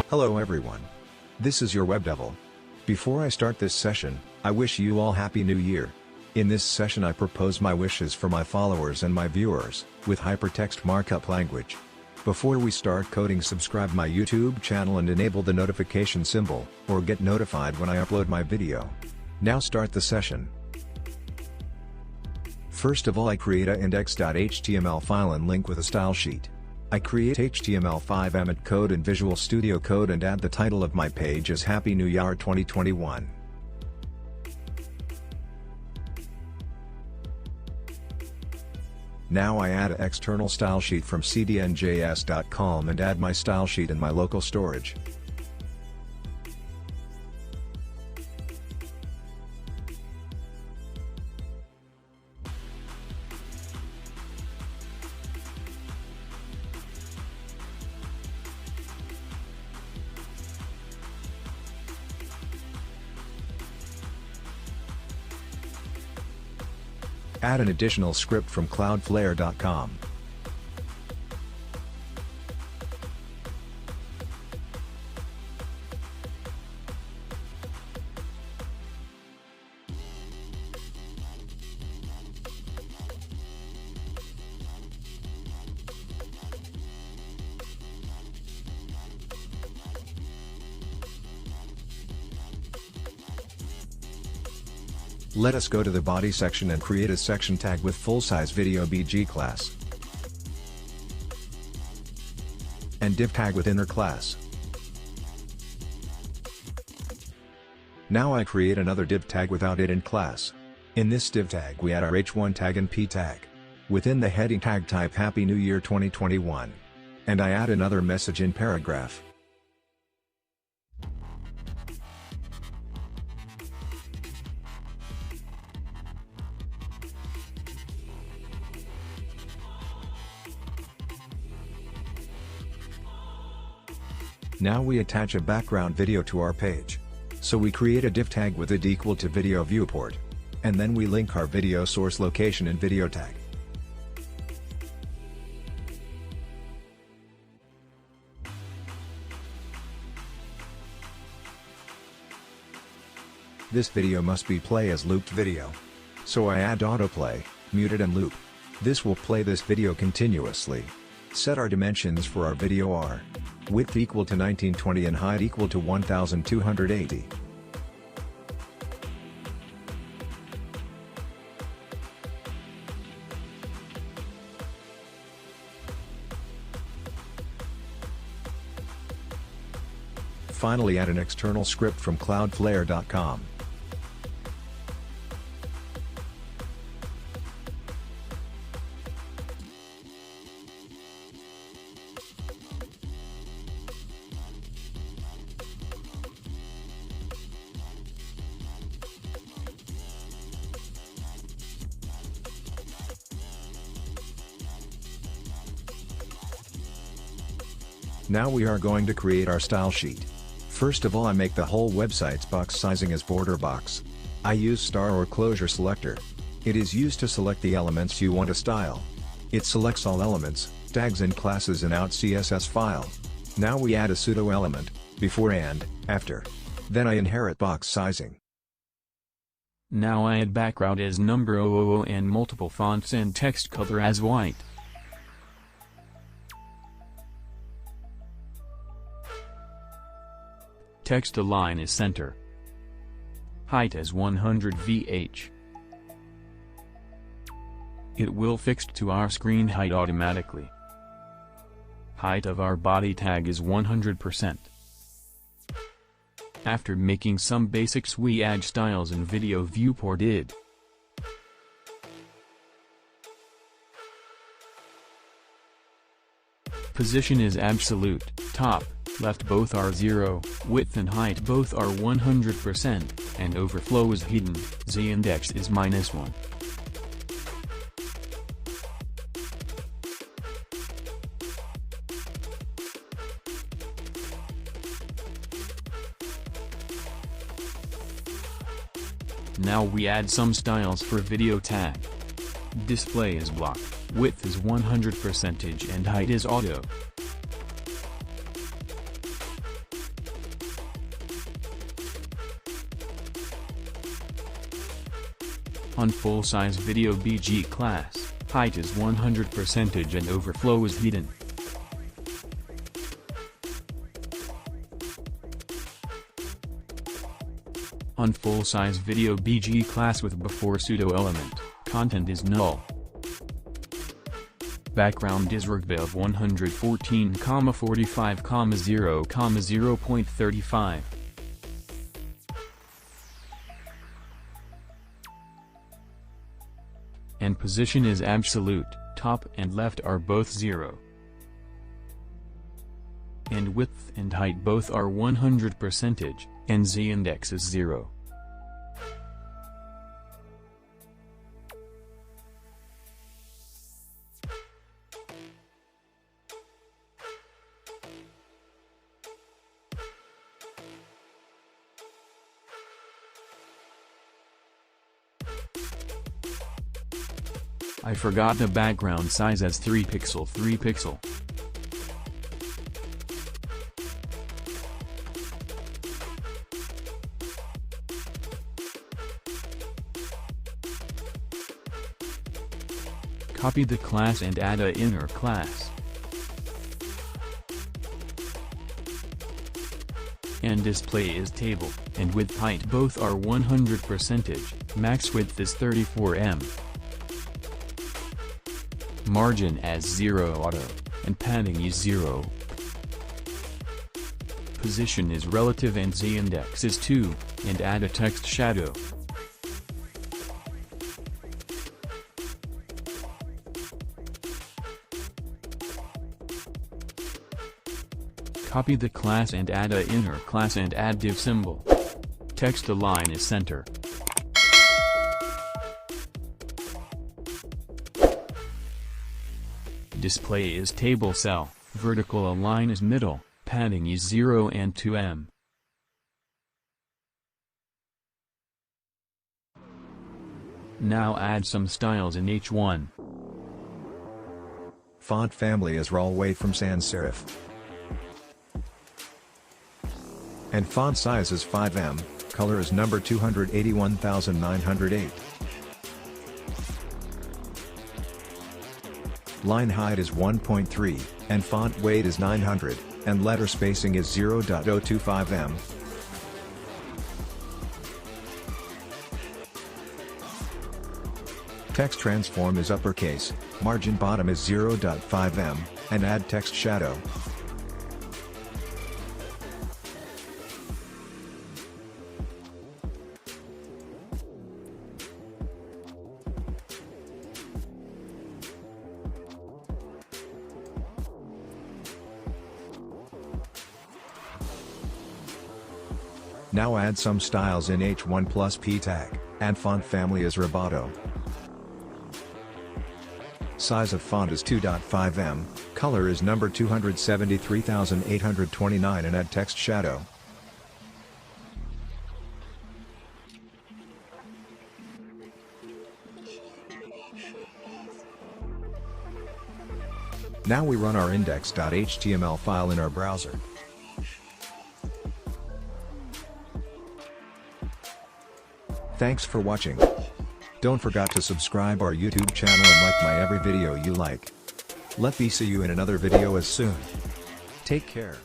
Hello everyone. This is your Web Devil. Before I start this session, I wish you all Happy New Year. In this session I propose my wishes for my followers and my viewers, with hypertext markup language. Before we start coding, subscribe my YouTube channel and enable the notification symbol, or get notified when I upload my video. Now start the session. First of all, I create a index.html file and link with a style sheet. I create HTML5 Emmet code in Visual Studio Code and add the title of my page as Happy New Year 2021. Now I add an external style sheet from cdnjs.com and add my style sheet in my local storage. Add an additional script from cloudflare.com. Let us go to the body section and create a section tag with full-size video BG class. And div tag with inner class. Now I create another div tag without it in class. In this div tag we add our h1 tag and p tag. Within the heading tag type Happy New Year 2021. And I add another message in paragraph. Now we attach a background video to our page. So we create a div tag with id equal to video viewport. And then we link our video source location in video tag. This video must be play as looped video. So I add autoplay, muted and loop. This will play this video continuously. Set our dimensions for our video are width equal to 1920 and height equal to 1280. Finally, add an external script from cloudflare.com. Now we are going to create our style sheet. First of all, I make the whole website's box sizing as border box. I use star or closure selector. It is used to select the elements you want to style. It selects all elements, tags and classes in out CSS file. Now we add a pseudo element, before and after. Then I inherit box sizing. Now I add background as number 000 and multiple fonts and text color as white. Text align as center. Height as 100 VH. It will fixed to our screen height automatically. Height of our body tag is 100%. After making some basics, we add styles in video viewport id. Position is absolute, top, left both are 0, width and height both are 100%, and overflow is hidden, z-index is -1. Now we add some styles for video tag. Display is block, width is 100% and height is auto. On full-size video BG class, height is 100% and overflow is hidden. On full-size video BG class with before pseudo element, content is null. Background is RGB 114,45,0,0.35. And position is absolute, top and left are both 0. And width and height both are 100%, and z-index is 0. I forgot the background size as 3 pixel 3 pixel. Copy the class and add a inner class. And display is table, and width height both are 100%, max width is 34 em. Margin as 0 auto, and padding is 0. Position is relative and z-index is 2, and add a text shadow. Copy the class and add a inner class and add div symbol. Text align is center. Display is table cell, vertical align is middle, padding is 0 and 2 em. Now add some styles in H1. Font family is raw weight from sans serif. And font size is 5 em, color is number 281908. Line height is 1.3, and font weight is 900, and letter spacing is 0.025 em. Text transform is uppercase, margin bottom is 0.5 em, and add text shadow. Now add some styles in H1 plus P tag, and font family is Roboto. Size of font is 2.5 em, color is number 273829 and add text shadow. Now we run our index.html file in our browser. Thanks for watching. Don't forget to subscribe our YouTube channel and like my every video you like. Let me see you in another video as soon. Take care.